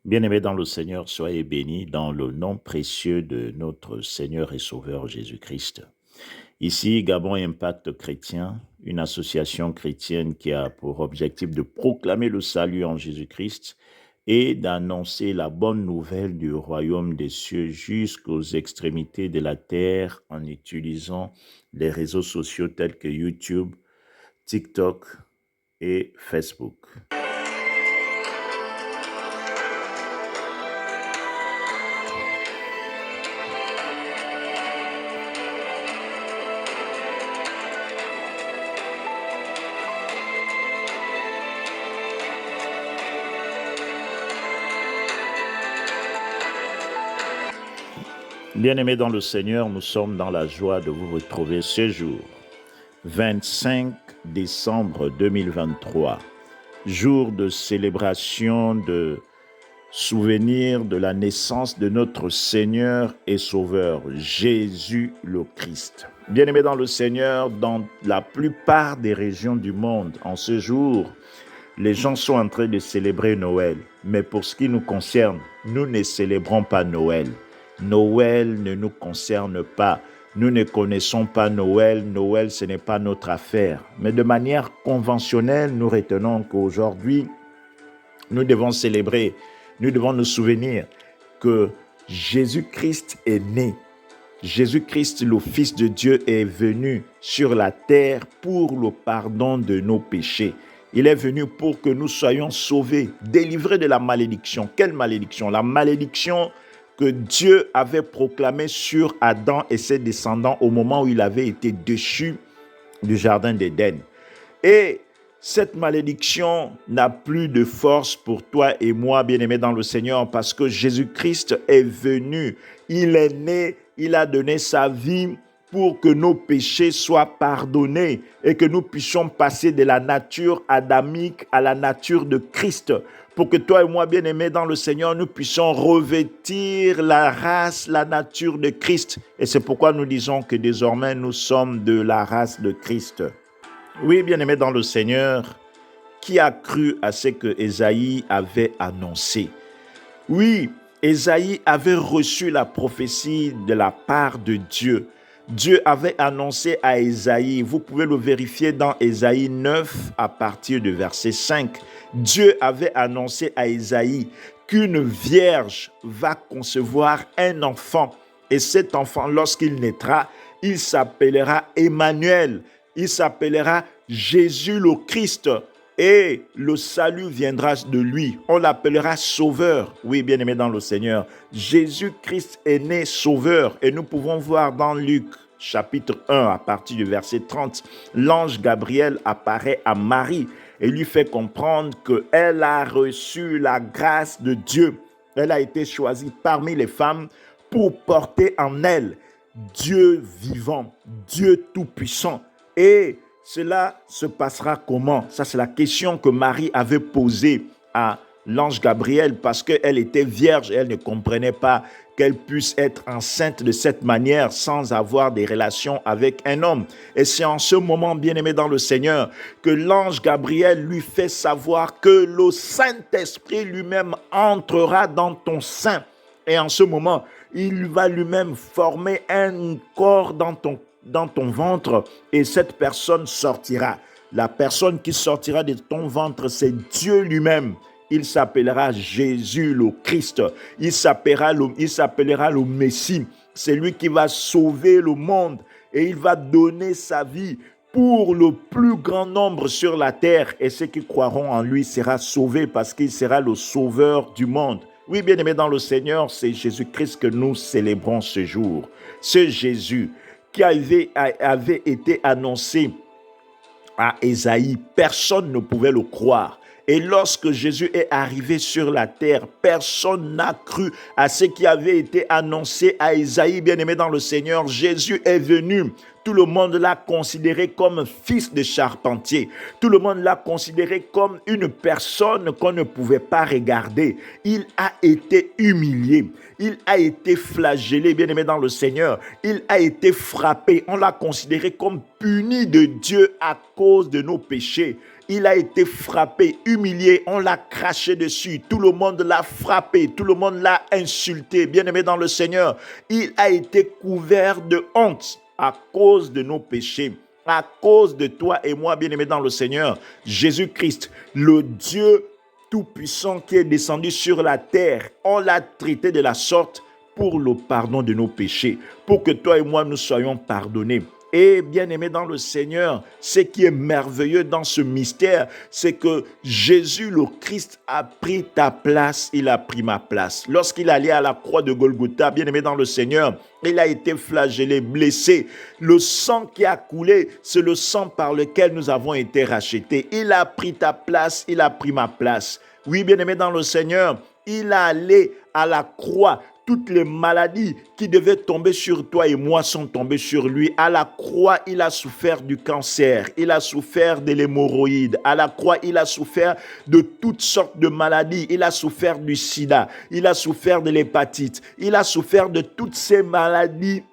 Bien-aimés dans le Seigneur, soyez bénis dans le nom précieux de notre Seigneur et Sauveur Jésus-Christ. Ici, Gabon Impact Chrétien, une association chrétienne qui a pour objectif de proclamer le salut en Jésus-Christ et d'annoncer la bonne nouvelle du royaume des cieux jusqu'aux extrémités de la terre en utilisant les réseaux sociaux tels que YouTube, TikTok et Facebook. Bien-aimés dans le Seigneur, nous sommes dans la joie de vous retrouver ce jour, 25 décembre 2023, jour de célébration, de souvenir de la naissance de notre Seigneur et Sauveur, Jésus le Christ. Bien-aimés dans le Seigneur, dans la plupart des régions du monde, en ce jour, les gens sont en train de célébrer Noël. Mais pour ce qui nous concerne, nous ne célébrons pas Noël. Noël ne nous concerne pas. Nous ne connaissons pas Noël. Noël, ce n'est pas notre affaire. Mais de manière conventionnelle, nous retenons qu'aujourd'hui, nous devons célébrer, nous devons nous souvenir que Jésus-Christ est né. Jésus-Christ, le Fils de Dieu, est venu sur la terre pour le pardon de nos péchés. Il est venu pour que nous soyons sauvés, délivrés de la malédiction. Quelle malédiction? La malédiction que Dieu avait proclamée sur Adam et ses descendants au moment où il avait été déchu du jardin d'Éden. Et cette malédiction n'a plus de force pour toi et moi, bien-aimés dans le Seigneur, parce que Jésus-Christ est venu. Il est né, il a donné sa vie pour que nos péchés soient pardonnés et que nous puissions passer de la nature adamique à la nature de Christ. Pour que toi et moi, bien-aimés dans le Seigneur, nous puissions revêtir la race, la nature de Christ. Et c'est pourquoi nous disons que désormais, nous sommes de la race de Christ. Oui, bien-aimés dans le Seigneur, qui a cru à ce que Ésaïe avait annoncé? Oui, Ésaïe avait reçu la prophétie de la part de Dieu. Dieu avait annoncé à Ésaïe, vous pouvez le vérifier dans Ésaïe 9 à partir du verset 5. Dieu avait annoncé à Ésaïe qu'une vierge va concevoir un enfant. Et cet enfant, lorsqu'il naîtra, il s'appellera Emmanuel. Il s'appellera Jésus le Christ. Et le salut viendra de lui. On l'appellera Sauveur. Oui, bien-aimé dans le Seigneur. Jésus-Christ est né Sauveur. Et nous pouvons voir dans Luc, chapitre 1, à partir du verset 30, l'ange Gabriel apparaît à Marie et lui fait comprendre qu'elle a reçu la grâce de Dieu. Elle a été choisie parmi les femmes pour porter en elle Dieu vivant, Dieu tout-puissant. Et cela se passera comment? Ça, c'est la question que Marie avait posée à l'ange Gabriel parce qu'elle était vierge et elle ne comprenait pas qu'elle puisse être enceinte de cette manière sans avoir des relations avec un homme. Et c'est en ce moment, bien-aimé dans le Seigneur, que l'ange Gabriel lui fait savoir que le Saint-Esprit lui-même entrera dans ton sein. Et en ce moment, il va lui-même former un corps dans ton ventre et cette personne sortira. La personne qui sortira de ton ventre, c'est Dieu lui-même. Il s'appellera Jésus le Christ. Il s'appellera le Messie. C'est lui qui va sauver le monde et il va donner sa vie pour le plus grand nombre sur la terre. Et ceux qui croiront en lui seront sauvés parce qu'il sera le sauveur du monde. Oui, bien-aimés dans le Seigneur, c'est Jésus-Christ que nous célébrons ce jour. Ce Jésus qui avait été annoncé à Ésaïe, personne ne pouvait le croire. Et lorsque Jésus est arrivé sur la terre, personne n'a cru à ce qui avait été annoncé à Ésaïe. Bien-aimé dans le Seigneur, Jésus est venu. Tout le monde l'a considéré comme fils de charpentier. Tout le monde l'a considéré comme une personne qu'on ne pouvait pas regarder. Il a été humilié. Il a été flagellé, bien-aimé dans le Seigneur. Il a été frappé. On l'a considéré comme puni de Dieu à cause de nos péchés. Il a été frappé, humilié, on l'a craché dessus. Tout le monde l'a frappé, tout le monde l'a insulté. Bien-aimé dans le Seigneur, il a été couvert de honte à cause de nos péchés. À cause de toi et moi, bien-aimé dans le Seigneur, Jésus-Christ, le Dieu tout-puissant qui est descendu sur la terre, on l'a traité de la sorte pour le pardon de nos péchés, pour que toi et moi nous soyons pardonnés. Et bien-aimé dans le Seigneur, ce qui est merveilleux dans ce mystère, c'est que Jésus le Christ a pris ta place, il a pris ma place. Lorsqu'il allait à la croix de Golgotha, bien-aimé dans le Seigneur, il a été flagellé, blessé. Le sang qui a coulé, c'est le sang par lequel nous avons été rachetés. Il a pris ta place, il a pris ma place. Oui, bien-aimé dans le Seigneur, il a allé à la croix. Toutes les maladies qui devaient tomber sur toi et moi sont tombées sur lui. À la croix, il a souffert du cancer, il a souffert de l'hémorroïde. À la croix, il a souffert de toutes sortes de maladies. Il a souffert du sida, il a souffert de l'hépatite, il a souffert de toutes ces maladies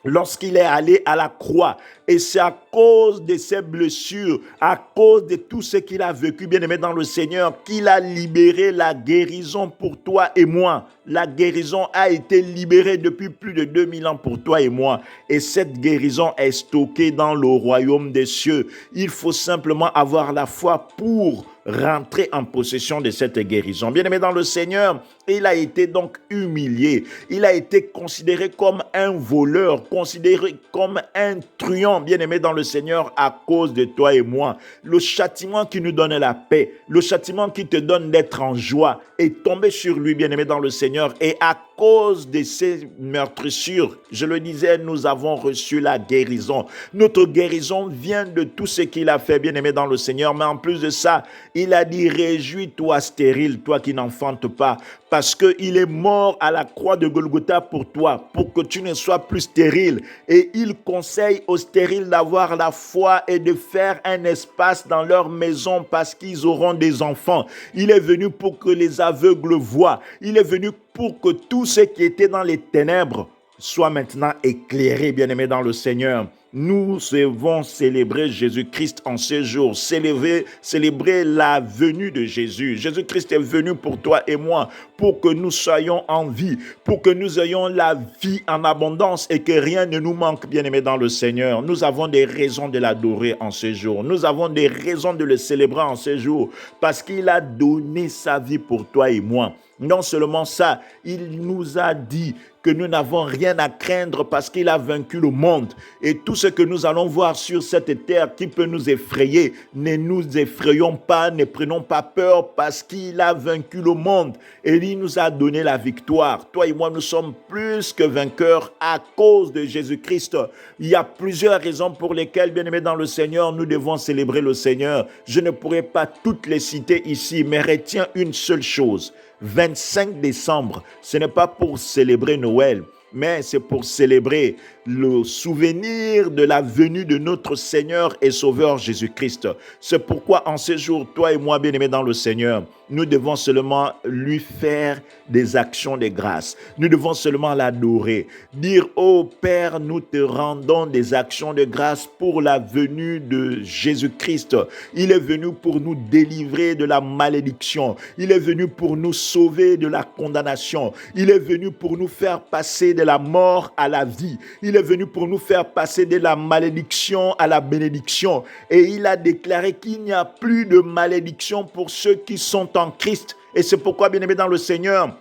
lorsqu'il est allé à la croix. Et c'est à cause de ses blessures, à cause de tout ce qu'il a vécu, bien-aimé dans le Seigneur, qu'il a libéré la guérison pour toi et moi. La guérison a été libérée depuis plus de 2000 ans pour toi et moi. Et cette guérison est stockée dans le royaume des cieux. Il faut simplement avoir la foi pour rentrer en possession de cette guérison. Bien-aimé dans le Seigneur, il a été donc humilié. Il a été considéré comme un voleur, considéré comme un truand, bien-aimé dans le Seigneur, à cause de toi et moi. Le châtiment qui nous donne la paix, le châtiment qui te donne d'être en joie, est tombé sur lui, bien-aimé dans le Seigneur. Et à cause de ces meurtrissures, je le disais, nous avons reçu la guérison. Notre guérison vient de tout ce qu'il a fait, bien-aimé dans le Seigneur. Mais en plus de ça, il a dit, réjouis-toi stérile, toi qui n'enfantes pas, parce qu'il est mort à la croix de Golgotha pour toi, pour que tu ne sois plus stérile. Et il conseille aux stériles d'avoir la foi et de faire un espace dans leur maison parce qu'ils auront des enfants. Il est venu pour que les aveugles voient. Il est venu pour que tout ce qui était dans les ténèbres soit maintenant éclairé, bien-aimé dans le Seigneur. Nous devons célébrer Jésus-Christ en ce jour, célébrer la venue de Jésus. Jésus-Christ est venu pour toi et moi, pour que nous soyons en vie, pour que nous ayons la vie en abondance et que rien ne nous manque, bien-aimé dans le Seigneur. Nous avons des raisons de l'adorer en ce jour. Nous avons des raisons de le célébrer en ce jour, parce qu'il a donné sa vie pour toi et moi. Non seulement ça, il nous a dit que nous n'avons rien à craindre parce qu'il a vaincu le monde. Et tout ce que nous allons voir sur cette terre qui peut nous effrayer, ne nous effrayons pas, ne prenons pas peur parce qu'il a vaincu le monde. Et il nous a donné la victoire. Toi et moi, nous sommes plus que vainqueurs à cause de Jésus-Christ. Il y a plusieurs raisons pour lesquelles, bien-aimés dans le Seigneur, nous devons célébrer le Seigneur. Je ne pourrai pas toutes les citer ici, mais retiens une seule chose. 25 décembre, ce n'est pas pour célébrer Noël, mais c'est pour célébrer le souvenir de la venue de notre Seigneur et Sauveur Jésus-Christ. C'est pourquoi en ce jour, toi et moi, bien-aimés dans le Seigneur, nous devons seulement lui faire des actions de grâce. Nous devons seulement l'adorer. Dire, ô Père, nous te rendons des actions de grâce pour la venue de Jésus-Christ. Il est venu pour nous délivrer de la malédiction. Il est venu pour nous sauver de la condamnation. Il est venu pour nous faire passer de la mort à la vie. Il est venu pour nous faire passer de la malédiction à la bénédiction. Et il a déclaré qu'il n'y a plus de malédiction pour ceux qui sont en Christ. Et c'est pourquoi, bien-aimés dans le Seigneur,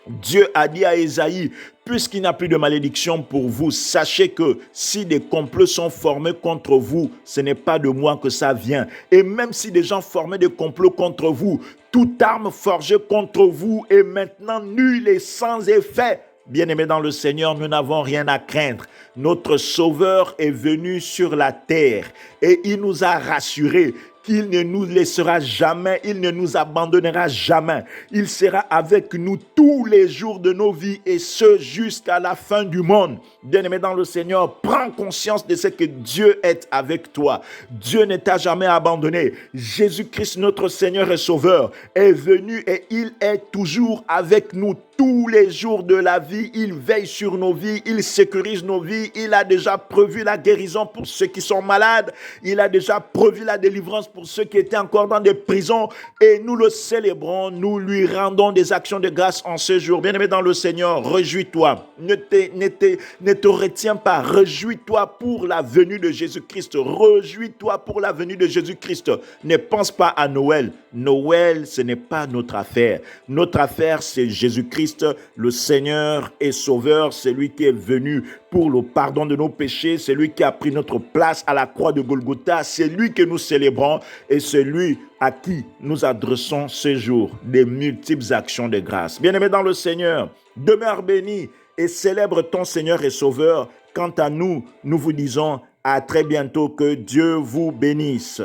Dieu a dit à Ésaïe, puisqu'il n'y a plus de malédiction pour vous, sachez que si des complots sont formés contre vous, ce n'est pas de moi que ça vient. Et même si des gens formaient des complots contre vous, toute arme forgée contre vous est maintenant nulle et sans effet. Bien-aimés dans le Seigneur, nous n'avons rien à craindre. Notre Sauveur est venu sur la terre et il nous a rassurés qu'il ne nous laissera jamais, il ne nous abandonnera jamais. Il sera avec nous tous les jours de nos vies et ce jusqu'à la fin du monde. Bien-aimé dans le Seigneur, prends conscience de ce que Dieu est avec toi. Dieu ne t'a jamais abandonné. Jésus-Christ, notre Seigneur et Sauveur, est venu et il est toujours avec nous tous les jours de la vie. Il veille sur nos vies, il sécurise nos vies. Il a déjà prévu la guérison pour ceux qui sont malades. Il a déjà prévu la délivrance pour pour ceux qui étaient encore dans des prisons et nous le célébrons, nous lui rendons des actions de grâce en ce jour. Bien-aimé dans le Seigneur, réjouis-toi, ne te retiens pas, réjouis-toi pour la venue de Jésus-Christ, réjouis-toi pour la venue de Jésus-Christ. Ne pense pas à Noël. Noël, ce n'est pas notre affaire. Notre affaire, c'est Jésus-Christ, le Seigneur et Sauveur, celui qui est venu pour le pardon de nos péchés, c'est lui qui a pris notre place à la croix de Golgotha, c'est lui que nous célébrons et c'est lui à qui nous adressons ce jour des multiples actions de grâce. Bien-aimés dans le Seigneur, demeure béni et célèbre ton Seigneur et Sauveur. Quant à nous, nous vous disons à très bientôt, que Dieu vous bénisse.